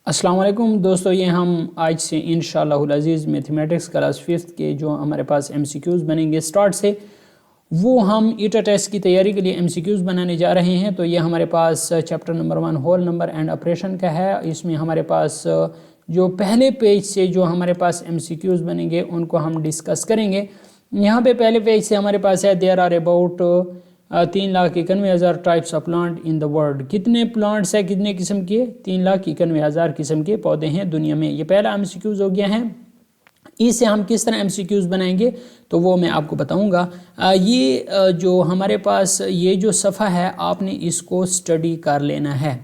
अस्सलाम वालेकुम दोस्तों, ये हम आज से इंशाअल्लाहुल अज़ीज़ मैथमेटिक्स क्लास 5th के जो हमारे पास MCQs बनेंगे स्टार्ट से, वो हम ईटा टेस्ट की तैयारी के लिए MCQs बनाने जा रहे हैं। तो ये हमारे पास chapter number 1 whole number and operation का है। इसमें हमारे पास जो पहले पेज से जो हमारे पास MCQs बनेंगे उनको हम डिस्कस करेंगे। यहाँ पे पहले पेज से हमारे पास है there are about 3,91,000 types of plant in the world. कितने प्लांट्स है, कितने किस्म के? 3,91,000 किस्म के पौधे हैं दुनिया में। ये पहला MCQs हो गया है। इससे हम किस तरह MCQs बनाएंगे तो वो मैं आपको बताऊंगा। ये जो हमारे पास ये जो सफ़ा है आपने इसको स्टडी कर लेना है,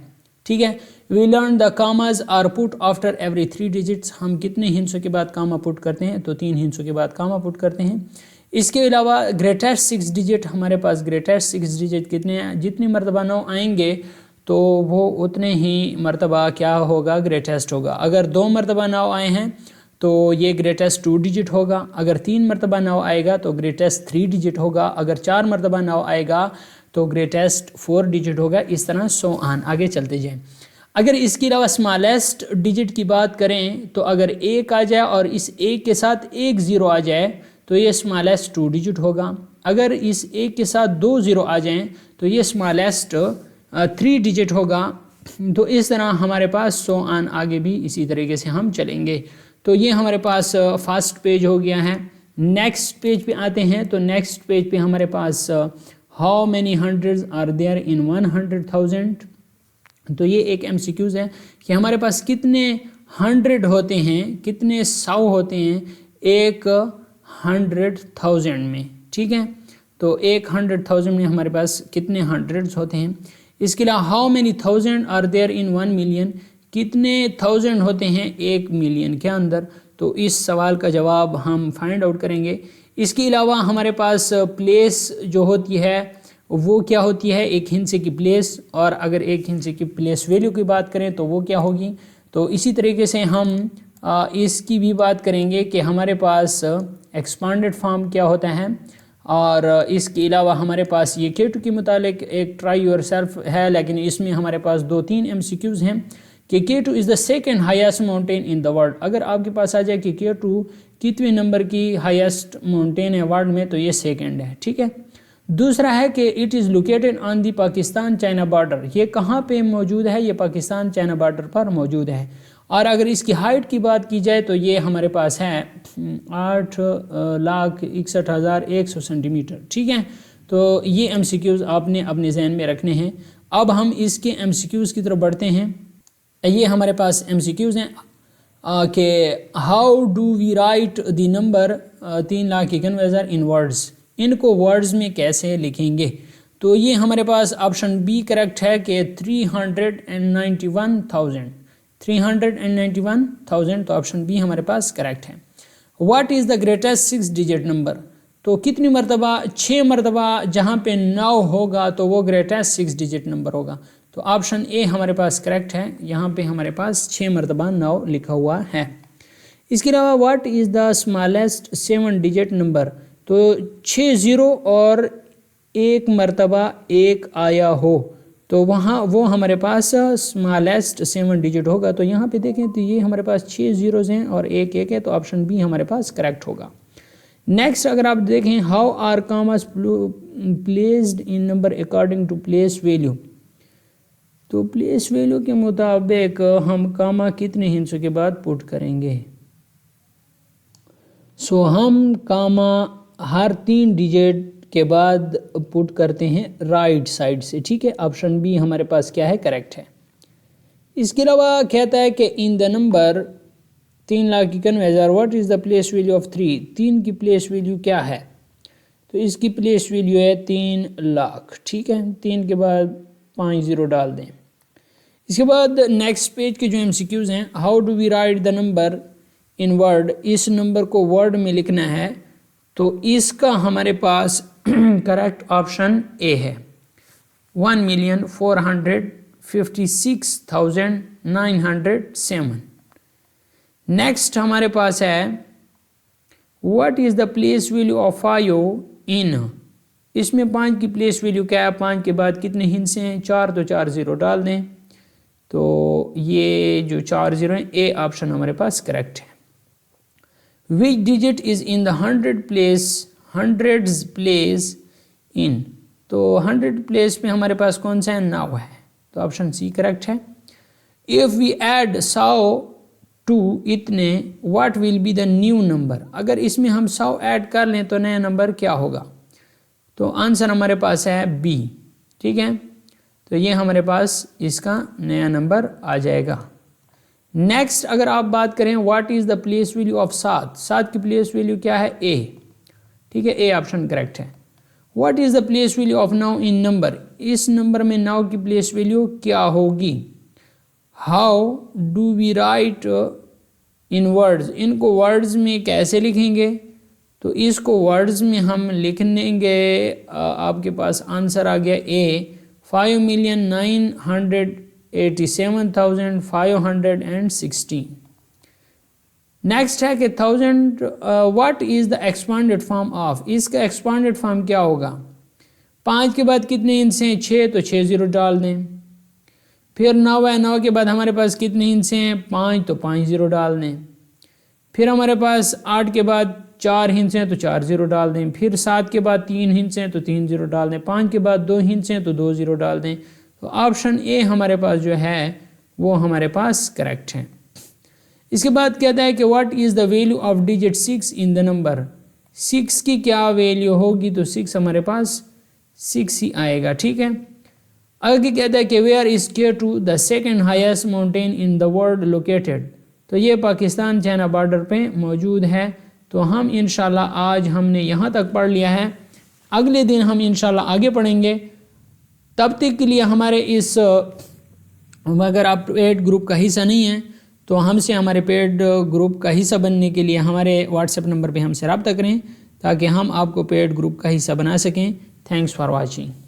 ठीक है। We learn the commas are put after every 3 digits. हम कितने हिंसों के बाद कामा पुट करते हैं? तो 3 हिंसों के बाद कामा पुट करते हैं। इसके अलावा ग्रेटेस्ट 6 डिजिट, हमारे पास ग्रेटेस्ट 6 डिजिट कितने हैं? जितनी मरतबा 9 आएंगे तो वो उतने ही मरतबा क्या होगा? ग्रेटेस्ट होगा। अगर 2 मरतबा 9 आए हैं तो ये ग्रेटेस्ट 2 डिजिट होगा। अगर 3 मरतबा 9 आएगा तो ग्रेटेस्ट 3 डिजिट होगा। अगर 4 मरतबा 9 आएगा तो ग्रेटेस्ट 4 डिजिट होगा। इस तरह सो ऑन आगे चलते जाएं। अगर इसके अलावा स्मॉलेस्ट डिजिट की बात करें तो अगर 1 आ जाए और इस 1 के साथ 1 ज़ीरो आ जाए तो ये स्मॉलेस्ट 2 डिजिट होगा। अगर इस 1 के साथ 2 ज़ीरो आ जाएं तो ये स्मॉलेस्ट 3 डिजिट होगा। तो इस तरह हमारे पास सो ऑन आगे भी इसी तरीके से हम चलेंगे। तो ये हमारे पास फर्स्ट पेज हो गया है। नेक्स्ट पेज पे आते हैं। तो नेक्स्ट पेज पे हमारे पास how many hundreds are there in 100,000। तो ये एक MCQs है कि हमारे पास कितने 100 होते हैं, कितने 100 होते हैं 100,000 में, ठीक है। तो 100,000 में हमारे पास कितने हंड्रेड्स होते हैं। इसके अलावा how many thousand are there in 1 million. कितने 1000 होते हैं 1 मिलियन के अंदर। तो इस सवाल का जवाब हम फाइंड आउट करेंगे। इसके अलावा हमारे पास प्लेस जो होती है वो क्या होती है? एक हिंसे की प्लेस। और अगर एक हिंसे की प्लेस वैल्यू की बात करें तो वो क्या होगी? तो इसी तरीके से हम इसकी भी बात करेंगे कि हमारे पास एक्सपांडेड फॉर्म क्या होता है। और इसके अलावा हमारे पास ये K2 के मुतालिक एक ट्राई योर सेल्फ है, लेकिन इसमें हमारे पास 2-3 MCQs हैं कि K2 is the second highest mountain in the world. अगर आपके पास आ जाए कि K2 कितवें नंबर की हाईएस्ट माउंटेन है वर्ल्ड में, तो ये सेकेंड है, ठीक है। दूसरा है कि it is located on the Pakistan China border. ये कहाँ पे मौजूद है? ये पाकिस्तान चाइना बॉर्डर पर मौजूद है। और अगर इसकी हाइट की बात की जाए तो ये हमारे पास है 8,61,100 सेंटीमीटर, ठीक है। तो ये MCQs आपने अपने जहन में रखने हैं। अब हम इसके MCQs की तरफ बढ़ते हैं। ये हमारे पास MCQs हैं कि how do we write the number 3,91,000 in words. इनको वर्ड्स में कैसे लिखेंगे? तो ये हमारे पास ऑप्शन बी करेक्ट है कि 391,000। तो ऑप्शन बी हमारे पास करेक्ट है। What is the greatest 6 digit number. तो कितनी मरतबा? 6 मरतबा जहाँ पे 9 होगा तो वो ग्रेटेस्ट 6 डिजिट नंबर होगा। तो ऑप्शन ए हमारे पास करेक्ट है। यहाँ पे हमारे पास 6 मरतबा 9 लिखा हुआ है। इसके अलावा what is the smallest 7 digit number. तो 6 ज़ीरो और 1 मरतबा 1 आया हो तो वहाँ वो हमारे पास स्मॉलेस्ट 7 डिजिट होगा। तो यहाँ पे देखें तो ये हमारे पास 6 ज़ीरोज़ हैं और 1 1 है। तो ऑप्शन बी हमारे पास करेक्ट होगा। नेक्स्ट अगर आप देखें how are commas placed in number according to place value. तो प्लेस वैल्यू के मुताबिक हम कामा कितने हिंसों के बाद पुट करेंगे? सो हम कामा हर 3 डिजिट के बाद पुट करते हैं राइट साइड से, ठीक है। ऑप्शन बी हमारे पास क्या है? करेक्ट है। इसके अलावा कहता है कि in the number 3,91,000 what is the place value of 3। 3 की प्लेस वैल्यू क्या है? तो इसकी प्लेस वैल्यू है 3 लाख, ठीक है। 3 के बाद 5 ज़ीरो डाल दें। इसके बाद नेक्स्ट पेज के जो MCQs हैं, how do we write the number in word. इस नंबर को वर्ड में लिखना है। तो इसका हमारे पास करेक्ट ऑप्शन ए है 1,456,907। नेक्स्ट हमारे पास है what is the place value of 5 इन। इसमें 5 की प्लेस वैल्यू क्या है? 5 के बाद कितने हिंसे हैं? 4, तो 4 ज़ीरो डाल दें। तो ये जो 4 0 हैं, ए ऑप्शन हमारे पास करेक्ट है। Which digit is in the hundreds place in, तो 100 प्लेस में हमारे पास कौन सा है, 9 है, तो ऑप्शन सी करेक्ट है। इफ़ वी ऐड 100 टू इतने, what will be the new number, अगर इसमें हम 100 ऐड कर लें तो नया नंबर क्या होगा, तो आंसर हमारे पास है बी। ठीक है, तो ये हमारे पास इसका नया नंबर आ जाएगा। नेक्स्ट अगर आप बात करें what is the place value of 7 की प्लेस वैल्यू क्या है, ए। ठीक है, ए ऑप्शन करेक्ट है। What is the place value of 9 in number, इस नंबर में 9 की प्लेस वैल्यू क्या होगी। How do we write in words, इनको वर्ड्स में कैसे लिखेंगे, तो इसको वर्ड्स में हम लिख लेंगे, आपके पास आंसर आ गया ए 5,987,516। नेक्स्ट है कि 1000 what is the expanded form of, इसका एक्सपांडेड फॉर्म क्या होगा। 5 के बाद कितने हिस्से हैं, 6, तो 6 0 डाल दें। फिर 9 है, 9 के बाद हमारे पास कितने हिस्से हैं, 5, तो 5 0 डाल दें। फिर हमारे पास 8 के बाद 4 हिस्से हैं, तो 4 0 डाल दें। फिर 7 के बाद 3 हिस्से हैं, तो 3 0 डाल दें। 5 के बाद 2 हिस्से हैं, तो 2 0 डाल दें। तो ऑप्शन ए हमारे पास जो है वो हमारे पास करेक्ट है। इसके बाद कहता है कि what is the value of digit 6 in the number, 6 की क्या वैल्यू होगी, तो 6 हमारे पास 6 ही आएगा। ठीक है, आगे कहता है कि where is K2 the second highest mountain in the world located, तो ये पाकिस्तान चाइना बॉर्डर पे मौजूद है। तो हम इंशाल्लाह आज हमने यहाँ तक पढ़ लिया है, अगले दिन हम इंशाल्लाह आगे पढ़ेंगे। तब तक के लिए हमारे इस, अगर आप पेड ग्रुप का हिस्सा नहीं हैं तो हमसे हमारे पेड ग्रुप का हिस्सा बनने के लिए हमारे व्हाट्सएप नंबर पे हमसे रब्ता करें ताकि हम आपको पेड ग्रुप का हिस्सा बना सकें। Thanks for watching.